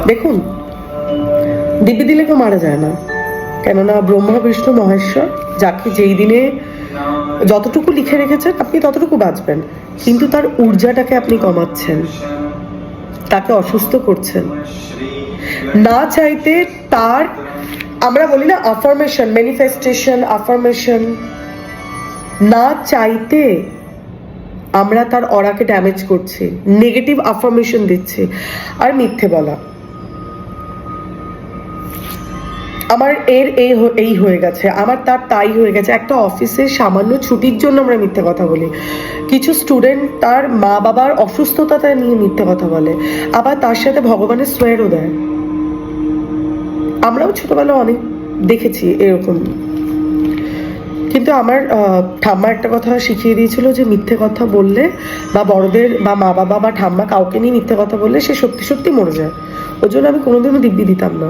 দেখুন, দিব্যি দিলে কেউ মারা যায় না, কেননা ব্রহ্মা বিষ্ণু মহেশ্বর যাকে যেই দিনে যতটুকু লিখে রেখেছেন আপনি ততটুকু বাঁচবেন, কিন্তু তার ঊর্জাটাকে আপনি কমাচ্ছেন, তাকে অসুস্থ করছেন না চাইতে। তার আমরা বলি না আফার্মেশন, ম্যানিফেস্টেশন, আফার্মেশন, না চাইতে আমরা তার অরাকে ড্যামেজ করছি, নেগেটিভ আফার্মেশন দিচ্ছি। আর মিথ্যে বলা, আমার এই হয়ে গেছে, আমার তাই হয়ে গেছে। একটা অফিসে সামান্য ছুটির জন্য আমরা মিথ্যে কথা বলি। কিছু স্টুডেন্ট তার মা বাবার অসুস্থতা নিয়ে মিথ্যে কথা বলে, আবার তার সাথে ভগবানের সোয়েরও দেয়। আমরাও ছোটবেলায় অনেক দেখেছি এরকম। কিন্তু আমার ঠাম্মা একটা কথা শিখিয়ে দিয়েছিল যে মিথ্যে কথা বললে বা বড়দের বা মা বাবা বা ঠাম্মা কাউকে নিয়ে মিথ্যে কথা বললে সে সত্যি সত্যি মরে যায়। ওই জন্য আমি কোনোদিনও দিব্যি দিতাম না।